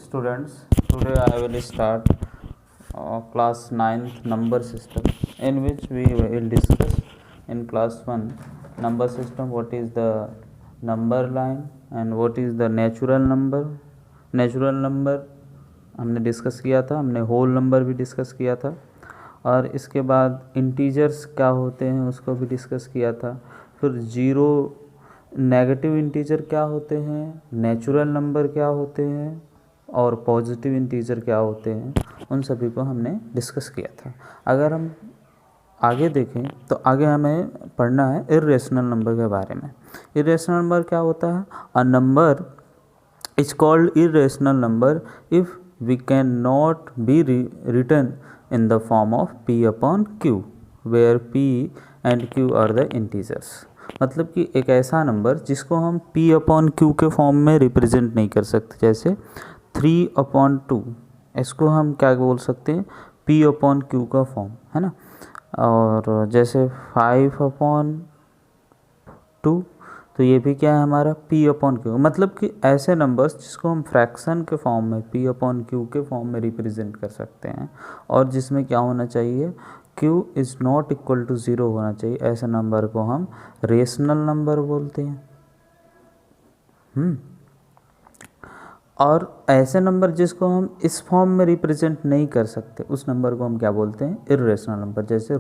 students, today I will start class 9th number system, in which we will discuss in class 1 number system what is the number line and what is the natural number हमने discuss किया था, हमने whole number भी discuss किया था, और इसके बाद इंटीजर्स क्या होते हैं उसको भी डिस्कस किया था। फिर जीरो नेगेटिव इंटीजर क्या होते हैं, नेचुरल नंबर क्या होते हैं और पॉजिटिव इंटीजर क्या होते हैं, उन सभी को हमने डिस्कस किया था। अगर हम आगे देखें तो आगे हमें पढ़ना है इर्रेशनल नंबर के बारे में। इर्रेशनल नंबर क्या होता है? A number is called irrational number if we can not be written in the form of p upon q where p and q are the integers। मतलब कि एक ऐसा नंबर जिसको हम p upon q के फॉर्म में represent नहीं कर सकते, जैसे 3/2 इसको हम क्या बोल सकते हैं, p upon q का फॉर्म है ना। और जैसे 5/2 तो ये भी क्या है हमारा p अपॉन क्यू। मतलब कि ऐसे नंबर्स जिसको हम फ्रैक्शन के फॉर्म में p अपॉन क्यू के फॉर्म में रिप्रेजेंट कर सकते हैं और जिसमें क्या होना चाहिए, q is not equal to 0 होना चाहिए, ऐसे नंबर को हम रेशनल नंबर बोलते हैं। और ऐसे नंबर जिसको हम इस फॉर्म में रिप्रेजेंट नहीं कर सकते उस नंबर को हम क्या बोलते हैं, इर्रेशनल नंबर। जैसे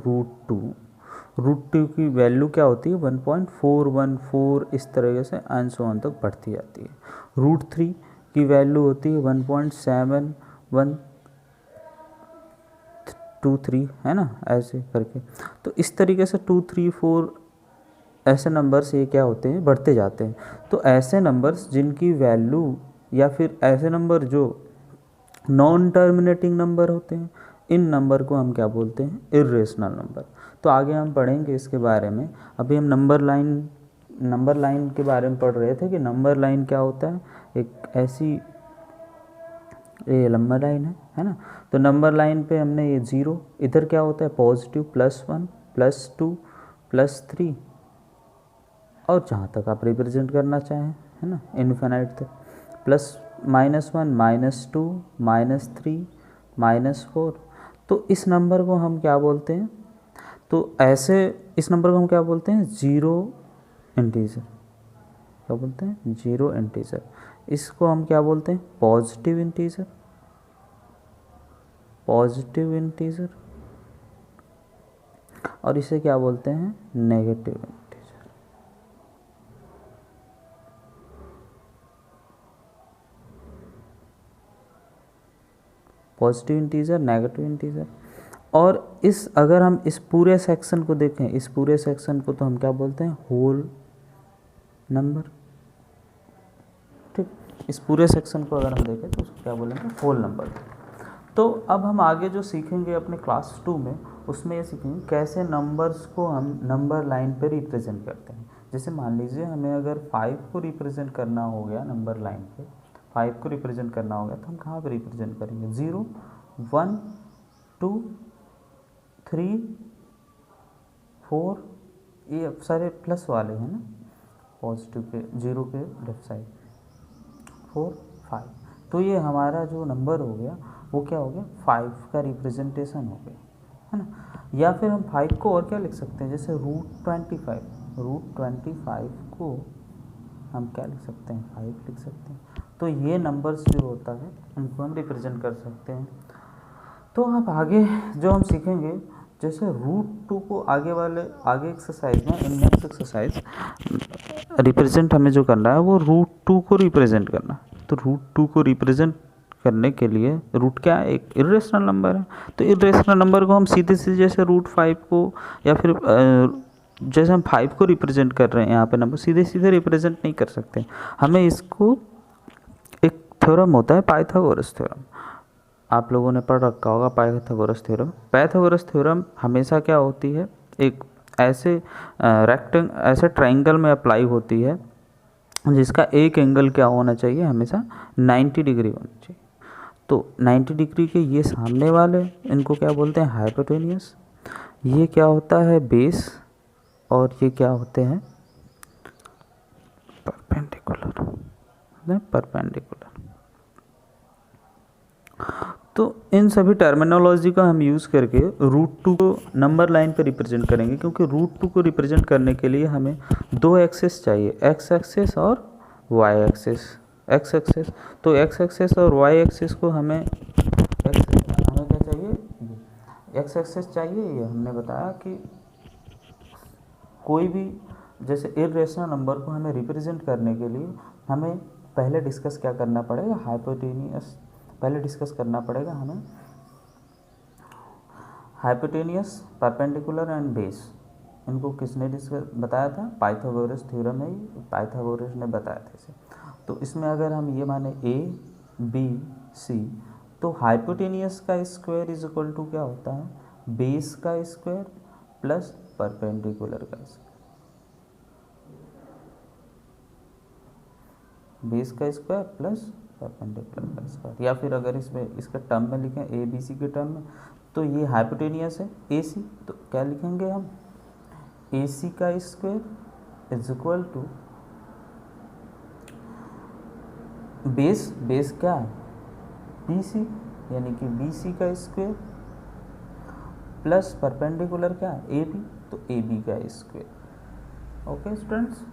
√2 की वैल्यू क्या होती है, 1.414, इस तरीके से एंड सो ऑन तक बढ़ती जाती है। √3 की वैल्यू होती है 1.7123 है ना, ऐसे करके। तो इस तरीके से 2, 3, 4 ऐसे नंबर्स ये क्या होते हैं, बढ़ते जाते हैं। तो ऐसे नंबर्स जिनकी वैल्यू या फिर ऐसे नंबर जो नॉन टर्मिनेटिंग नंबर होते हैं, इन नंबर को हम क्या बोलते हैं, इर्रेशनल नंबर। तो आगे हम पढ़ेंगे इसके बारे में। अभी हम नंबर लाइन के बारे में पढ़ रहे थे कि नंबर लाइन क्या होता है। एक ऐसी ये नंबर लाइन है ना। तो नंबर लाइन पे हमने ये 0, इधर क्या होता है पॉजिटिव, +1, +2, +3, और जहाँ तक आप रिप्रेजेंट करना चाहें है ना, इन्फिनाइट तक, +-1, -2, -3, -4। तो इस नंबर को हम क्या बोलते हैं, तो ऐसे इस नंबर को हम क्या बोलते हैं, ज़ीरो इंटीजर। क्या बोलते हैं, ज़ीरो इंटीजर। इसको हम क्या बोलते हैं, पॉजिटिव इंटीजर। और इसे क्या बोलते हैं, negative integer. Positive integer, negative integer. और अगर हम इस पूरे सेक्शन को देखें, इस पूरे सेक्शन को तो हम क्या बोलते हैं, होल नंबर। ठीक, इस पूरे सेक्शन को अगर हम देखें तो उसको क्या बोलेंगे, होल नंबर। तो अब हम आगे जो सीखेंगे अपने क्लास 2 में, उसमें ये सीखेंगे कैसे नंबर्स को हम नंबर लाइन पर रिप्रेजेंट करते हैं। जैसे मान लीजिए हमें अगर 5 को रिप्रेजेंट करना हो गया नंबर लाइन पे, 5 को रिप्रेजेंट करना हो गया तो हम कहाँ पर रिप्रेजेंट करेंगे, 0, 1, 2, 3, 4, ये सारे प्लस वाले हैं ना, पॉजिटिव के 0 के लेफ्ट साइड, 4, 5। तो ये हमारा जो नंबर हो गया वो क्या हो गया, 5 का रिप्रेजेंटेशन हो गया है ना। या फिर हम 5 को और क्या लिख सकते हैं, जैसे √25 को हम क्या लिख सकते हैं, 5 लिख सकते हैं। तो ये नंबर्स जो होता है उनको हम रिप्रेजेंट कर सकते हैं। तो अब आगे जो हम सीखेंगे, जैसे √2 को आगे एक्सरसाइज में, इन नेक्स्ट एक्सरसाइज रिप्रेजेंट हमें जो करना है वो √2 को रिप्रेजेंट करना। तो √2 को रिप्रेजेंट करने के लिए, रूट क्या है, एक इर्रेशनल नंबर है। तो इर्रेशनल नंबर को हम सीधे जैसे √5 को, या फिर जैसे हम 5 को रिप्रेजेंट कर रहे हैं यहाँ पे नंबर, सीधे रिप्रेजेंट नहीं कर सकते। हमें इसको, एक थ्योरम होता है पाइथागोरस थ्योरम, आप लोगों ने पढ़ रखा होगा पाइथागोरस थ्योरम। पाइथागोरस थ्योरम हमेशा क्या होती है, एक ऐसे ऐसे ट्रायंगल में अप्लाई होती है जिसका एक एंगल क्या होना चाहिए, हमेशा 90 डिग्री होना चाहिए। तो 90 डिग्री के ये सामने वाले, इनको क्या बोलते हैं, हाइपोटेनियस। ये क्या होता है, बेस। और ये क्या होते हैं, परपेंडिकुलर। तो इन सभी टर्मिनोलॉजी का हम यूज़ करके √2 को नंबर लाइन पर रिप्रेजेंट करेंगे, क्योंकि √2 को रिप्रेजेंट करने के लिए हमें दो एक्सेस चाहिए, एक्स एक्सेस और वाई एक्सेस। एक्स एक्सेस, तो एक्स एक्सेस और वाई एक्सेस को हमें क्या चाहिए, एक्स एक्सेस चाहिए। ये हमने बताया कि कोई भी जैसे इर्रेशनल नंबर को हमें रिप्रेजेंट करने के लिए हमें पहले डिस्कस क्या करना पड़ेगा, हाइपोटेनियस पहले डिस्कस करना पड़ेगा हमें, हाइपोटेनियस, परपेंडिकुलर एंड बेस। इनको किसने डिस्कस बताया था, पाइथागोरस थ्योरम है, पाइथागोरस ने बताया था इसे। तो इसमें अगर हम ये माने ए बी सी, तो हाइपोटेनियस का स्क्वायर इज इक्वल टू क्या होता है, बेस का स्क्वायर प्लस परपेंडिकुलर का स्क्वायर, बेस का स्क्वायर प्लस परपेंडिकुलर का स्क्वायर। या फिर अगर इसमें इसके टर्म में लिखें ए बी सी के टर्म में, तो ये हाइपोटेनियस है ए सी, तो क्या लिखेंगे हम, ए सी का square is equal to base, base क्या है बी सी, यानी कि बी सी का स्क्वायर प्लस परपेंडिकुलर क्या है ए बी, तो ए बी का स्क्वायर। ओके स्टूडेंट्स,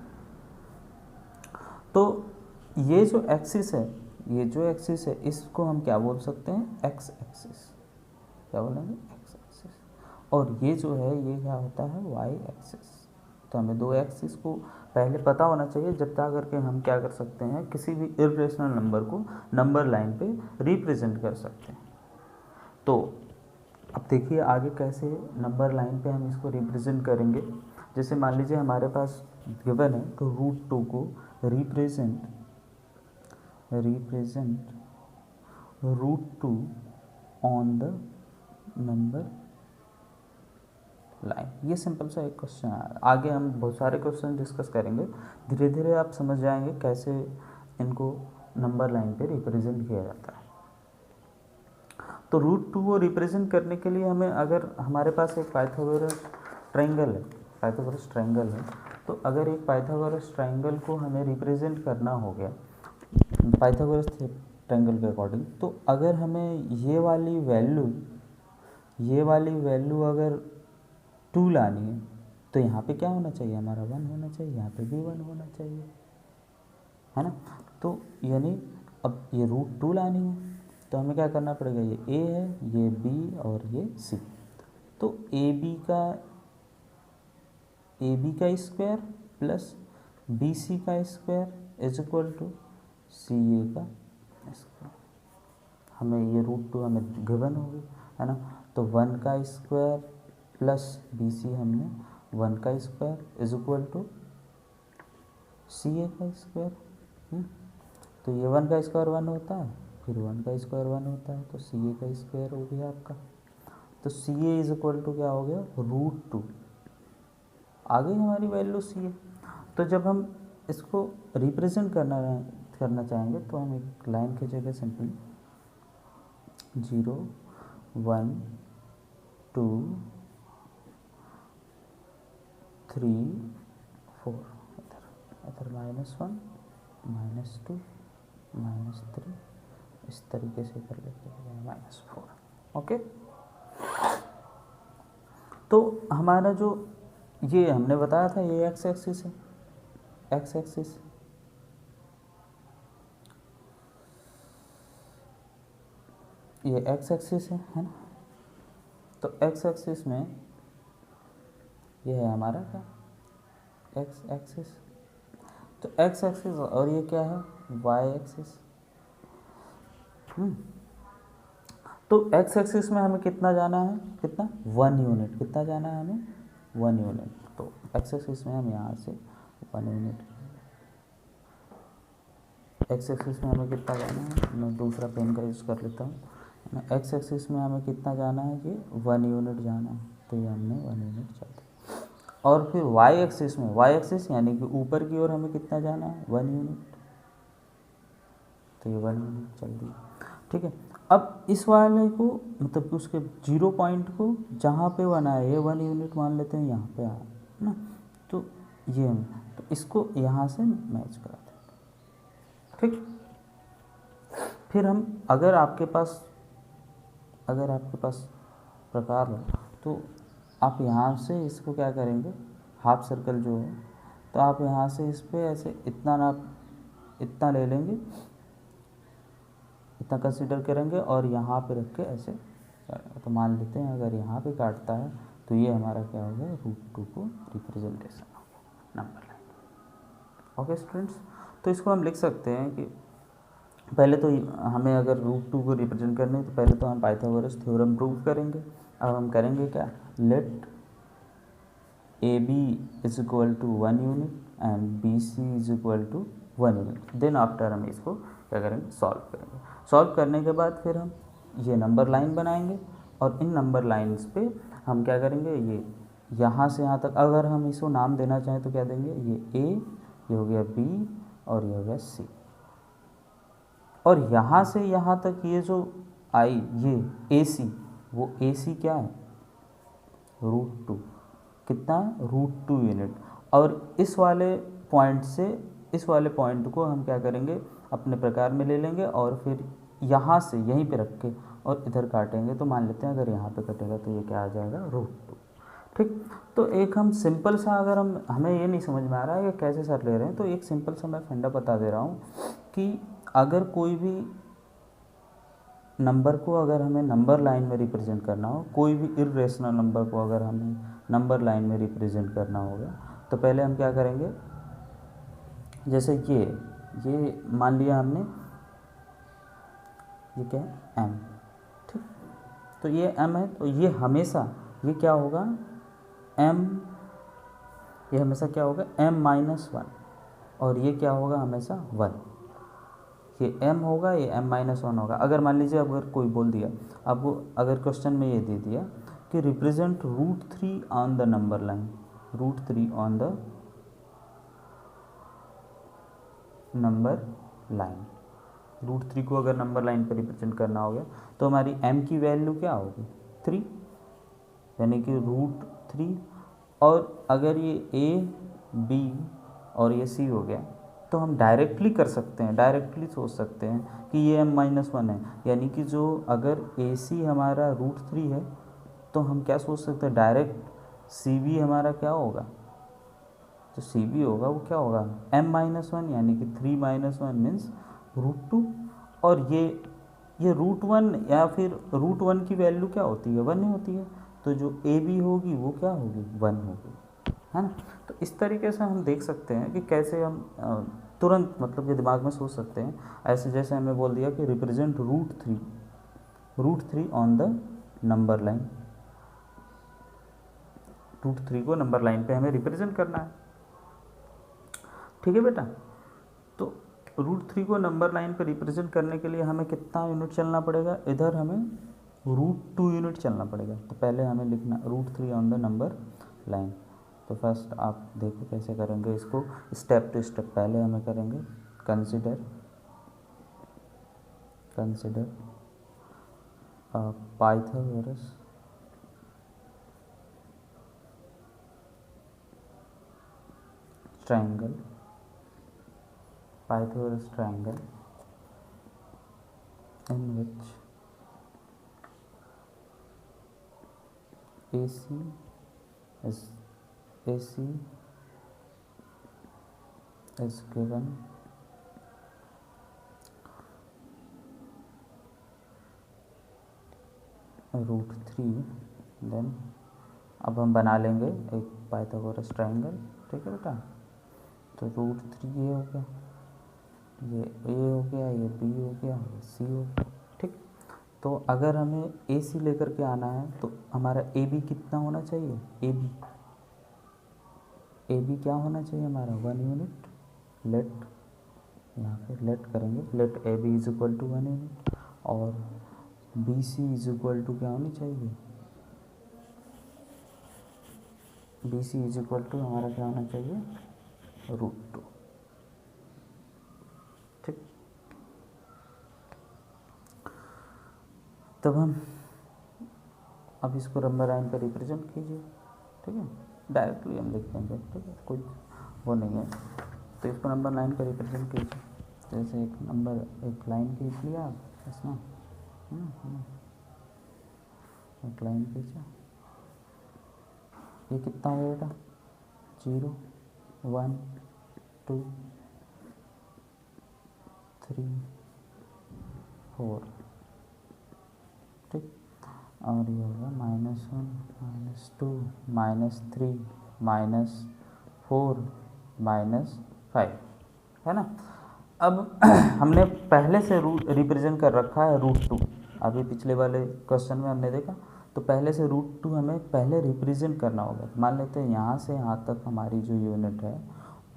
तो ये जो एक्सिस है, ये जो एक्सिस है इसको हम क्या बोल सकते हैं, एक्स एक्सिस, क्या बोलेंगे, एक्स एक्सिस। और ये जो है ये क्या होता है, वाई एक्सिस। तो हमें दो एक्सिस को पहले पता होना चाहिए, जब तक करके हम क्या कर सकते हैं, किसी भी इर्रेशनल नंबर को नंबर लाइन पे रिप्रेजेंट कर सकते हैं। तो अब देखिए आगे कैसे नंबर लाइन पे हम इसको रिप्रेजेंट करेंगे। जैसे मान लीजिए हमारे पास गिवन है, तो √2 को represent √2 on the number line. ये सिंपल सा एक क्वेश्चन है। आगे हम बहुत सारे क्वेश्चन डिस्कस करेंगे, धीरे धीरे आप समझ जाएंगे कैसे इनको नंबर लाइन पे रिप्रेजेंट किया जाता है। तो √2 को रिप्रेजेंट करने के लिए हमें, अगर हमारे पास एक पाइथागोरस ट्रायंगल है, पाइथागोरस ट्रायंगल है, तो अगर एक पाइथागोरस ट्रायंगल को हमें रिप्रेजेंट करना हो गया पाइथागोरस ट्रायंगल के अकॉर्डिंग, तो अगर हमें ये वाली वैल्यू अगर 2 लानी है, तो यहाँ पे क्या होना चाहिए, हमारा 1 होना चाहिए, यहाँ पे भी 1 होना चाहिए, है ना। तो यानी अब ये √2 लानी है, तो हमें क्या करना पड़ेगा, ये ए है, ये बी और ये सी। तो ए बी का स्क्वायर प्लस बी सी का square is equal to C A का स्क्वायर। हमें ये √2 हमें गिवन होगी, है ना। तो 1 का स्क्वायर प्लस बी सी, हमने 1 का square is equal to C A का स्क्वायर। तो ये 1 का स्क्वायर 1 होता है, फिर 1 का स्क्वायर 1 होता है, तो सी ए का स्क्वायर हो गया आपका। तो सी ए इज इक्वल टू क्या हो गया, √2। आ गई हमारी वैल्यू सी ए। तो जब हम इसको रिप्रेजेंट करना चाहेंगे, तो हम एक लाइन की जगह सिंपली 0 1 2 3 4, इधर -1 -2 -3, इस तरीके से कर लेते हैं -4। ओके, तो हमारा जो ये हमने बताया था, ये एक्स एक्सिस है, एक्स एक्सिस, ये एक्स एक्सिस है ना। तो एक्स एक्सिस में ये है हमारा क्या, एक्स एक्सिस। तो एक्स एक्सिस और ये क्या है, वाई एक्सिस। तो एक्स एक्सिस में हमें कितना जाना है, कितना 1 यूनिट, कितना जाना है हमें 1 यूनिट। तो एक्स एक्सिस में हम यहाँ से 1 यूनिट, एक्स एक्सिस में हमें कितना जाना है, मैं दूसरा पेन का यूज़ कर लेता हूँ। एक्स एक्सिस में हमें कितना जाना है, ये 1 यूनिट जाना है, तो ये हमने 1 यूनिट चल दिया। और फिर वाई एक्सिस में, वाई एक्सिस यानी कि ऊपर की ओर हमें कितना जाना है, 1 यूनिट, तो ये 1 यूनिट चल दिया। ठीक है, अब इस वाले को मतलब कि उसके 0 पॉइंट को जहाँ पे बनाया, ये 1 यूनिट मान लेते हैं, यहाँ पे आया है ना। तो ये तो इसको यहाँ से मैच करा दें। ठीक, फिर हम, अगर आपके पास अगर आपके पास प्रकार हो तो आप यहाँ से इसको क्या करेंगे, हाफ सर्कल जो है, तो आप यहाँ से इस पे ऐसे इतना ले लेंगे, इतना कंसीडर करेंगे और यहाँ पे रख के ऐसे करेंगे। तो मान लेते हैं अगर यहाँ पे काटता है तो ये हमारा क्या हो गया, √2 को रिप्रेजेंटेशन हो गया नंबर लाइन। ओके स्टूडेंट्स, तो इसको हम लिख सकते हैं कि पहले तो हमें अगर √2 को रिप्रेजेंट करने तो पहले तो हम पाइथागोरस थ्योरम प्रूव करेंगे। अब हम करेंगे क्या, let AB is equal to 1 unit and BC is equal to 1 unit. Then after हम इसको क्या करेंगे, सॉल्व करेंगे। सॉल्व करने के बाद फिर हम ये नंबर लाइन बनाएंगे और इन नंबर लाइन्स पे हम क्या करेंगे, ये यहाँ से यहाँ तक अगर हम इसको नाम देना चाहें तो क्या देंगे, ये A, ये हो गया B और ये हो गया C। और यहाँ से यहाँ तक ये जो आई ये AC, वो AC क्या है, √2 कितना है, √2 यूनिट। और इस वाले पॉइंट से इस वाले पॉइंट को हम क्या करेंगे, अपने प्रकार में ले लेंगे और फिर यहाँ से यहीं पे रख के और इधर काटेंगे। तो मान लेते हैं अगर यहाँ पे कटेगा तो ये क्या आ जाएगा, √2। ठीक, तो एक हम सिंपल सा, अगर हमें ये नहीं समझ में आ रहा है कि कैसे सर ले रहे हैं, तो एक सिंपल सा मैं फंडा बता दे रहा हूँ कि अगर कोई भी नंबर को अगर हमें नंबर लाइन में रिप्रेजेंट करना हो, कोई भी इर्रेशनल नंबर को अगर हमें नंबर लाइन में रिप्रेजेंट करना होगा, तो पहले हम क्या करेंगे, जैसे ये मान लिया हमने, ये क्या है, m। ठीक, तो ये m है, तो ये हमेशा ये क्या होगा, ये हमेशा क्या होगा, m-1 और ये क्या होगा, हमेशा 1। ये m होगा, ये m-1 होगा। अगर मान लीजिए अगर कोई बोल दिया आपको, अगर क्वेश्चन में ये दे दिया कि represent √3 on the number line, √3 on the number line, √3 को अगर नंबर लाइन पर रिप्रेजेंट करना हो गया तो हमारी m की वैल्यू क्या होगी, 3, यानी कि √3। और अगर ये A, B और ये C हो गया तो हम डायरेक्टली कर सकते हैं, डायरेक्टली सोच सकते हैं कि ये m-1 है, यानी कि जो अगर AC हमारा √3 है तो हम क्या सोच सकते हैं, डायरेक्ट CB हमारा क्या होगा, जो CB होगा वो क्या होगा, m-1, यानी कि 3-1 मीन्स √2। और ये √1 या फिर √1 की वैल्यू क्या होती है, 1 ही होती है, तो जो AB होगी वो क्या होगी, 1 होगी, है ना। तो इस तरीके से हम देख सकते हैं कि कैसे हम तुरंत मतलब ये दिमाग में सोच सकते हैं। ऐसे जैसे हमें बोल दिया कि represent √3 on the number line, √3 को नंबर लाइन पे हमें रिप्रेजेंट करना है। ठीक है बेटा, तो √3 को नंबर लाइन पे रिप्रेजेंट करने के लिए हमें कितना यूनिट चलना पड़ेगा, इधर हमें √2 यूनिट चलना पड़ेगा। तो पहले हमें लिखना √3 ऑन द नंबर लाइन। तो फर्स्ट आप देखो कैसे करेंगे इसको, स्टेप टू स्टेप। पहले हमें करेंगे consider Pythagoras triangle, Pythagoras triangle in which AC is given √3। Then अब हम बना लेंगे एक पाइथागोरस ट्रायंगल। ठीक है बेटा, तो √3 ये हो गया, ये A हो गया, ये B हो गया, ये C हो गया। ठीक, तो अगर हमें AC लेकर के आना है तो हमारा AB कितना होना चाहिए, AB क्या होना चाहिए हमारा, 1 यूनिट। लेट, यहाँ पे लेट करेंगे, let AB is equal to 1 unit और BC इज इक्वल टू क्या होनी चाहिए, BC इज इक्वल टू हमारा क्या होना चाहिए, √2। ठीक, तब हम अब इसको नंबर लाइन पर रिप्रेजेंट कीजिए। ठीक है, डायरेक्टली हम लिख देंगे। ठीक है, कोई वो नहीं है, तो इसको नंबर लाइन पर रिप्रेजेंट कीजिए। जैसे एक लाइन खींच लिया आप इसमें, एक लाइन खींचा, ये कितना हो बेटा 0 1 2 3 4, ठीक। और ये होगा -1 -2 -3 -4 -5, है ना। अब हमने पहले से रिप्रेजेंट कर रखा है √2, अभी पिछले वाले क्वेश्चन में हमने देखा, तो पहले से √2 हमें पहले रिप्रेजेंट करना होगा। मान लेते हैं यहाँ से यहाँ तक हमारी जो यूनिट है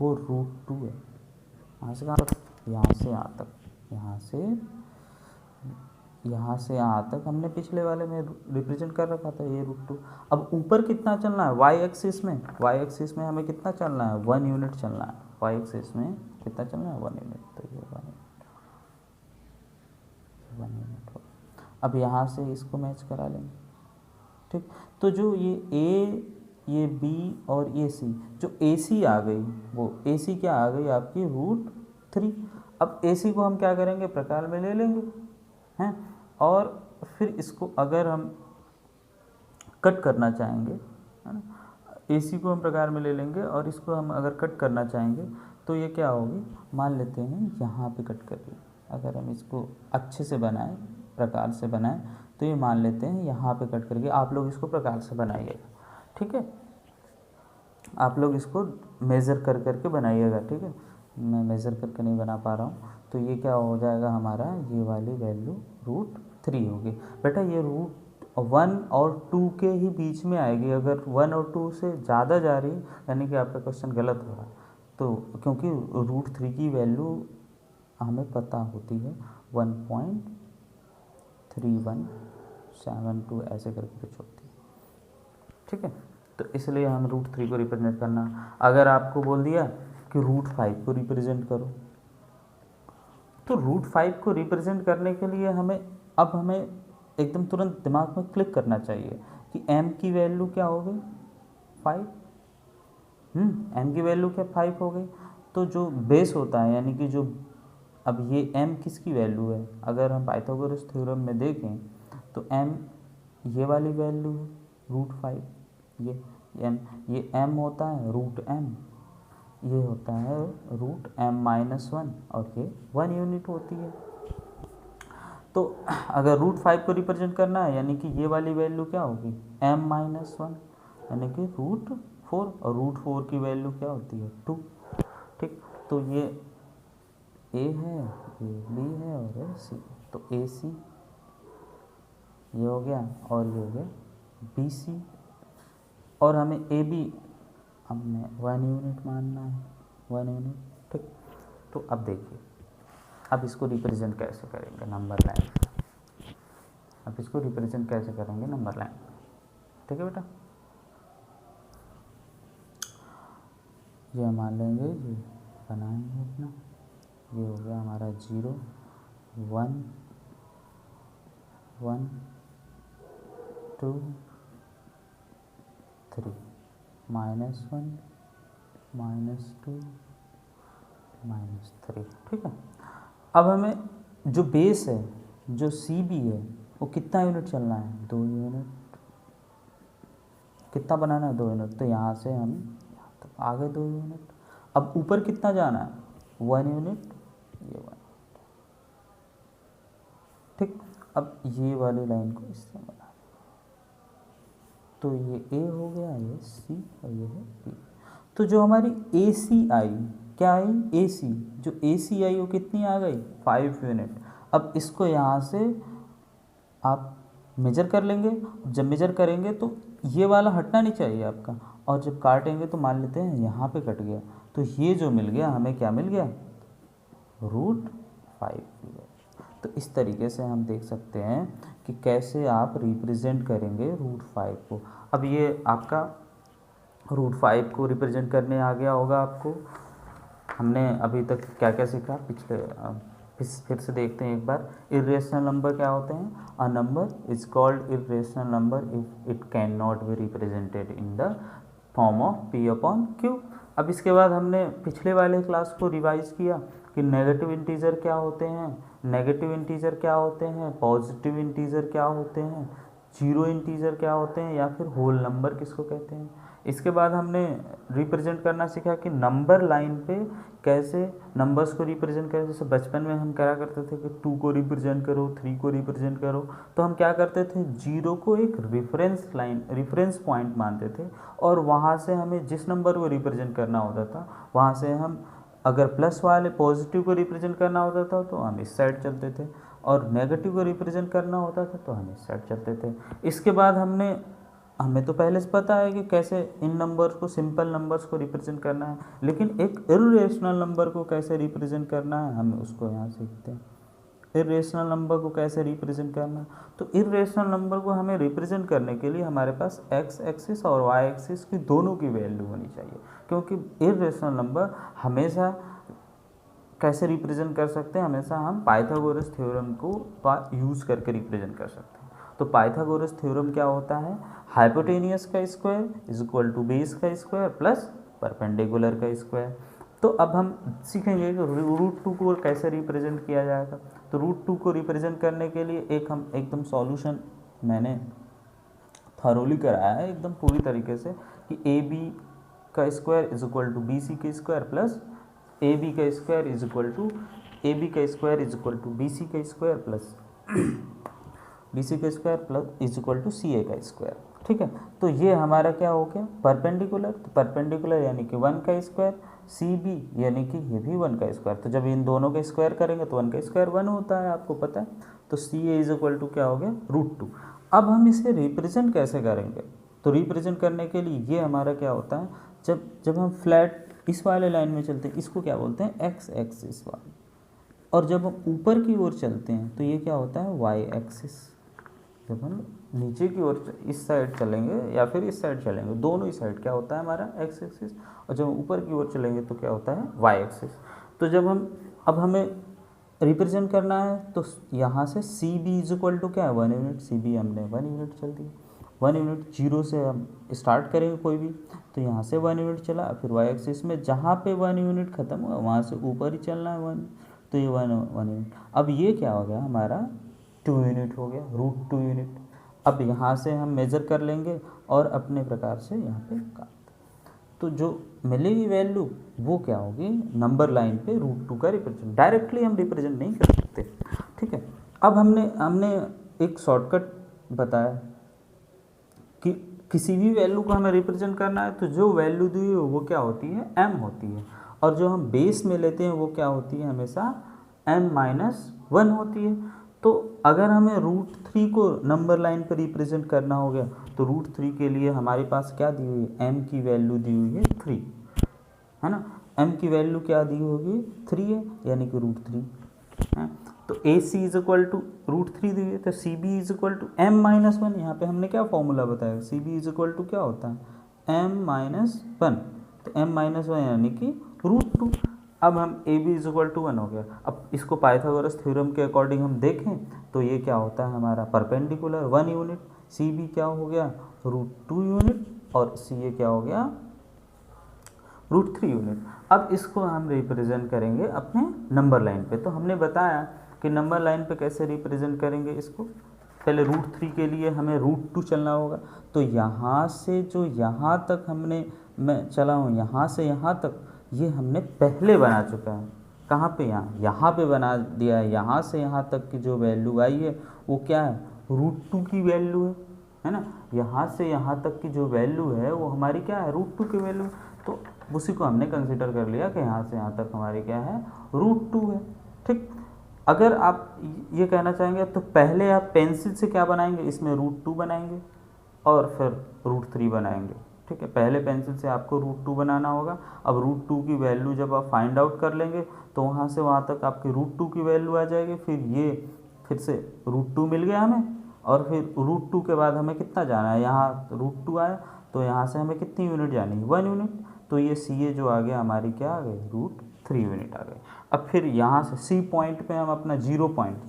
वो √2 है, यहाँ से कहाँ तक, यहाँ से यहाँ तक, यहाँ से यहाँ तक हमने पिछले वाले में रिप्रेजेंट कर रखा था ये √2। अब ऊपर कितना चलना है y एक्सिस में, हमें कितना चलना है 1 यूनिट चलना है, y एक्सिस में कितना चलना है 1 यूनिट, तो ये 1 यूनिट हो। अब यहाँ से इसको मैच करा लेंगे, ठीक। तो जो ये A, ये B और ये C, जो AC आ गई वो AC क्या आ गई आपकी √3। अब AC को हम क्या करेंगे प्रकार में ले लेंगे हैं, और फिर इसको अगर हम कट करना चाहेंगे, है ना, AC को हम प्रकार में ले लेंगे और इसको हम अगर कट करना चाहेंगे तो ये क्या होगी, मान लेते हैं यहाँ पे कट कर रही, अगर हम इसको अच्छे से बनाएं, प्रकार से बनाएं, तो ये मान लेते हैं यहाँ पे कट करके, आप लोग इसको प्रकार से बनाइएगा, ठीक है, आप लोग इसको मेज़र कर करके बनाइएगा, ठीक है। मैं मेज़र करके नहीं बना पा रहा हूँ, तो ये क्या हो जाएगा हमारा, ये वाली वैल्यू √3 होगी बेटा। ये √1 और 2 के ही बीच में आएगी, अगर 1 और 2 से ज़्यादा जा रही यानी कि आपका क्वेश्चन गलत हो रहा है, तो क्योंकि √3 की वैल्यू हमें पता होती है 1.3172 ऐसे करके कुछ होती है, ठीक है। तो इसलिए हम √3 को रिप्रेजेंट करना, अगर आपको बोल दिया कि √5 को रिप्रेजेंट करो, तो √5 को रिप्रेजेंट करने के लिए हमें एकदम तुरंत दिमाग में क्लिक करना चाहिए कि m की वैल्यू क्या हो गई 5, m की वैल्यू क्या 5 हो गई। तो जो बेस होता है यानी कि जो, अब ये m किसकी वैल्यू है, अगर हम पाइथागोरस थ्योरम में देखें तो m ये वाली वैल्यू है √5, ये m होता है √m, ये होता है √m-1 और ये 1 यूनिट होती है। तो अगर √5 को रिप्रेजेंट करना है यानी कि ये वाली वैल्यू क्या होगी m-1 यानी कि √4, और √4 की वैल्यू क्या होती है 2, ठीक। तो ये A है, ये B है और ये C, तो AC ये हो गया और ये हो गया BC, और हमें AB हमने 1 यूनिट मानना है, 1 यूनिट, ठीक। तो अब देखिए, अब इसको रिप्रेजेंट कैसे करेंगे नंबर लाइन, अब इसको रिप्रेजेंट कैसे करेंगे नंबर लाइन, ठीक है बेटा। ये मान लेंगे, ये बनाएंगे अपना, ये हो गया हमारा 0 1 1 2 3 -1 -2 -3, ठीक है। अब हमें जो बेस है, जो CB है, वो कितना यूनिट चलना है 2 यूनिट, कितना बनाना है 2 यूनिट, तो यहाँ से हम यहाँ तक आगे 2 यूनिट। अब ऊपर कितना जाना है 1 यूनिट, ये 1, ठीक। अब ये वाली लाइन को इससे बना, तो ये A हो गया, ये C और ये है B। तो जो हमारी AC आई, क्या आई AC, जो AC आई वो कितनी आ गई 5 यूनिट। अब इसको यहाँ से आप मेजर कर लेंगे, जब मेजर करेंगे तो ये वाला हटना नहीं चाहिए आपका, और जब काटेंगे तो मान लेते हैं यहाँ पे कट गया, तो ये जो मिल गया हमें क्या मिल गया √5। तो इस तरीके से हम देख सकते हैं कि कैसे आप रिप्रेजेंट करेंगे √5 को। अब ये आपका √5 को रिप्रेजेंट करने आ गया होगा आपको। हमने अभी तक क्या क्या सीखा पिछले, फिर से देखते हैं एक बार। इर्रेशनल नंबर क्या होते हैं, अ number is called irrational number if it can not be represented in the form of P/Q। अब इसके बाद हमने पिछले वाले क्लास को रिवाइज किया कि नेगेटिव इंटीजर क्या होते हैं, नेगेटिव इंटीजर क्या होते हैं, पॉजिटिव इंटीजर क्या होते हैं, जीरो इंटीजर क्या होते हैं या फिर होल नंबर किसको कहते हैं। इसके बाद हमने रिप्रेजेंट करना सीखा कि नंबर लाइन पे कैसे नंबर्स को रिप्रेजेंट करें। जैसे बचपन में हम क्या करते थे कि 2 को रिप्रेजेंट करो, 3 को रिप्रेजेंट करो, तो हम क्या करते थे, जीरो को एक रेफरेंस पॉइंट मानते थे और वहाँ से हमें जिस नंबर को रिप्रेजेंट करना होता था वहाँ से हम अगर प्लस वाले पॉजिटिव को रिप्रेजेंट करना होता था तो हम इस साइड चलते थे और नेगेटिव को रिप्रेजेंट करना होता था तो हम इस साइड चलते थे। इसके बाद हमें तो पहले से पता है कि कैसे इन नंबर्स को, सिंपल नंबर्स को रिप्रेजेंट करना है, लेकिन एक इर्रेशनल नंबर को कैसे रिप्रेजेंट करना है हमें उसको यहाँ सीखते हैं। इर्रेशनल नंबर को कैसे रिप्रेजेंट करना है, तो इर्रेशनल नंबर को हमें रिप्रेजेंट करने के लिए हमारे पास एक्स एक्सिस और वाई एक्सिस की दोनों की वैल्यू होनी चाहिए, क्योंकि इर्रेशनल नंबर हमेशा कैसे रिप्रेजेंट कर सकते हैं, हमेशा हम पाइथागोरस थ्योरम को यूज़ करके रिप्रेजेंट कर सकते हैं। तो पाइथागोरस थ्योरम क्या होता है, हाइपोटेनियस का square is equal to base का स्क्वायर प्लस परपेंडिकुलर का स्क्वायर। तो अब हम सीखेंगे कि रूट 2 को कैसे रिप्रेजेंट किया जाएगा। तो रूट 2 को रिप्रेजेंट करने के लिए हम एकदम सॉल्यूशन मैंने थरोली कराया है एकदम पूरी तरीके से कि ए बी का square is equal to B C के स्क्वायर प्लस ए बी का square is equal to A B का square is equal to B C का स्क्वायर प्लस बी सी का square plus is equal to C A का square. ठीक है, तो ये हमारा क्या हो गया परपेंडिकुलर। तो परपेंडिकुलर यानी कि 1 का स्क्वायर, सी बी यानी कि ये भी 1 का स्क्वायर। तो जब इन दोनों का स्क्वायर करेंगे तो 1 का स्क्वायर 1 होता है, आपको पता है। तो सी ए इज इक्वल टू क्या हो गया रूट 2। अब हम इसे रिप्रेजेंट कैसे करेंगे, तो रिप्रेजेंट करने के लिए ये हमारा क्या होता है, जब हम फ्लैट इस वाले लाइन में चलते हैं इसको क्या बोलते हैं एक्स एक्सिस वाला, और जब हम ऊपर की ओर चलते हैं तो ये क्या होता है वाई एक्सिस। जब हम नीचे की ओर इस साइड चलेंगे या फिर इस साइड चलेंगे, दोनों ही साइड क्या होता है हमारा एक्स एक्सिस, और जब हम ऊपर की ओर चलेंगे तो क्या होता है वाई एक्सिस। तो जब अब हमें रिप्रेजेंट करना है तो यहाँ से C B is equal to क्या है 1 यूनिट, सी बी हमने 1 यूनिट चल दिया, 1 यूनिट जीरो से हम स्टार्ट करेंगे कोई भी, तो यहाँ से 1 यूनिट चला, फिर वाई एक्सिस में जहाँ पे 1 यूनिट खत्म हुआ वहाँ से ऊपर ही चलना है 1, तो ये 1 यूनिट। अब ये क्या हो गया हमारा 2 यूनिट हो गया, रूट 2 यूनिट। अब यहाँ से हम मेज़र कर लेंगे और अपने प्रकार से यहाँ पे काट, तो जो मिलेगी वैल्यू वो क्या होगी नंबर लाइन पे रूट 2 का रिप्रेजेंट। डायरेक्टली हम रिप्रेजेंट नहीं कर सकते। ठीक है, अब हमने एक शॉर्टकट बताया कि किसी भी वैल्यू को हमें रिप्रेजेंट करना है तो जो वैल्यू दी है वो क्या होती है m होती है, और जो हम बेस में लेते हैं वो क्या होती है हमेशा m-1 होती है। तो अगर हमें रूट 3 को नंबर लाइन पर रिप्रेजेंट करना हो गया तो रूट 3 के लिए हमारे पास क्या दी हुई है, m की वैल्यू दी हुई है 3, है ना। m की वैल्यू क्या दी होगी 3 है, यानी कि रूट 3 है। तो A C is equal to root 3 दी है, तो C B is equal to m-1। यहाँ पे हमने क्या फॉर्मूला बताया, C B is equal to क्या होता है m-1, तो m-1 यानी कि रूट 2। अब हम A B is equal to 1 हो गया। अब इसको पाइथागोरस थ्योरम के अकॉर्डिंग हम देखें तो ये क्या होता है हमारा परपेंडिकुलर 1 यूनिट, सी बी क्या हो गया रूट 2 यूनिट, और सी ए क्या हो गया रूट 3 यूनिट। अब इसको हम रिप्रेजेंट करेंगे अपने नंबर लाइन पे। तो हमने बताया कि नंबर लाइन पे कैसे रिप्रेजेंट करेंगे इसको। पहले रूट 3 के लिए हमें रूट 2 चलना होगा, तो यहाँ से जो यहाँ तक मैं चला हूँ यहाँ से यहाँ तक, ये हमने पहले बना चुका है। कहाँ पे, यहाँ पे बना दिया है। यहाँ से यहाँ तक की जो वैल्यू आई है वो क्या है रूट 2 की वैल्यू है ना। यहाँ से यहाँ तक की जो वैल्यू है वो हमारी क्या है रूट 2 की वैल्यू, तो उसी को हमने कंसिडर कर लिया कि यहाँ से यहाँ तक हमारी क्या है रूट 2 है। ठीक, अगर आप ये कहना चाहेंगे तो पहले आप पेंसिल से क्या बनाएंगे, इसमें रूट 2 बनाएंगे और फिर रूट 3 बनाएंगे। ठीक है, पहले पेंसिल से आपको रूट 2 बनाना होगा। अब रूट 2 की वैल्यू जब आप फाइंड आउट कर लेंगे तो वहाँ से वहाँ तक आपकी रूट 2 की वैल्यू आ जाएगी। फिर से रूट 2 मिल गया हमें, और फिर रूट 2 के बाद हमें कितना जाना है, यहाँ रूट 2 आया तो यहाँ से हमें कितनी यूनिट जानी है 1 यूनिट। तो ये सी ए जो आ गया हमारी क्या आ गई रूट 3 यूनिट आ गई। अब फिर यहाँ से सी पॉइंट पे हम अपना जीरो पॉइंट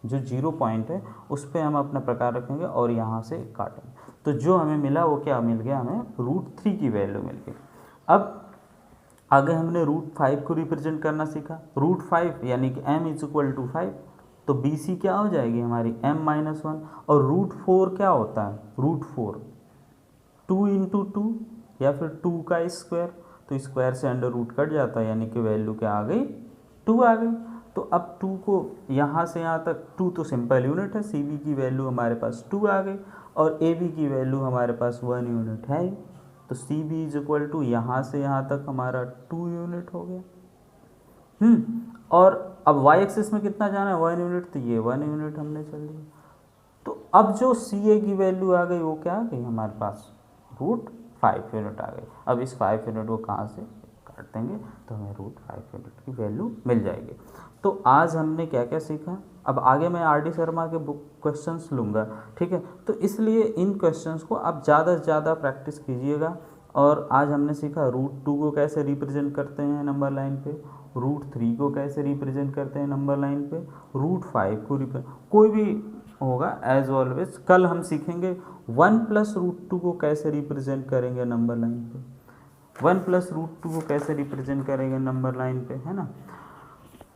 जो जीरो पॉइंट है उस पर हम अपना प्रकार रखेंगे और यहाँ से काटेंगे। तो जो हमें मिला वो क्या मिल गया, हमें रूट 3 की वैल्यू मिल गई। अब आगे हमने रूट 5 को रिप्रेजेंट करना सीखा। रूट 5 यानी कि m इज इक्वल टू 5, तो बी सी क्या हो जाएगी हमारी m-1। और √4 क्या होता है, √4 2 इंटू 2 या फिर 2 का स्क्वायर, तो स्क्वायर से अंडर रूट कट जाता है, यानी कि वैल्यू क्या आ गई, 2 आ गई। तो अब 2 को यहाँ से यहाँ तक, 2 तो सिंपल यूनिट है, सी बी की वैल्यू हमारे पास 2 आ गई और ए बी की वैल्यू हमारे पास 1 यूनिट है। तो C B is equal to यहाँ से यहाँ तक हमारा 2 यूनिट हो गया। और अब वाई एक्सिस में कितना जाना है, 1 यूनिट, तो ये 1 यूनिट हमने चल लिया। तो अब जो सी ए की वैल्यू आ गई वो क्या आ गई हमारे पास, √5 यूनिट आ गई। अब इस 5 यूनिट को कहाँ से काट देंगे तो हमें √5 यूनिट की वैल्यू मिल जाएगी। तो आज हमने क्या क्या सीखा, अब आगे मैं आर डी शर्मा के बुक क्वेश्चंस लूँगा, ठीक है। तो इसलिए इन क्वेश्चंस को आप ज़्यादा से ज़्यादा प्रैक्टिस कीजिएगा। और आज हमने सीखा √2 को कैसे रिप्रेजेंट करते हैं नंबर लाइन पे, √3 को कैसे रिप्रेजेंट करते हैं नंबर लाइन पे, √5 को कोई भी होगा एज ऑलवेज। कल हम सीखेंगे 1 + √2 को कैसे रिप्रेजेंट करेंगे नंबर लाइन पे, 1 + √2 को कैसे रिप्रेजेंट करेंगे नंबर लाइन पे, है ना।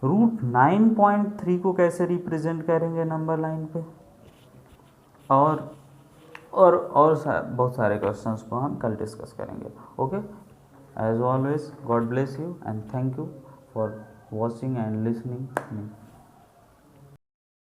√9.3 को कैसे रिप्रेजेंट करेंगे नंबर लाइन पे, और बहुत सारे क्वेश्चंस को हम कल डिस्कस करेंगे। Okay, as always God bless you and thank you for watching and listening me.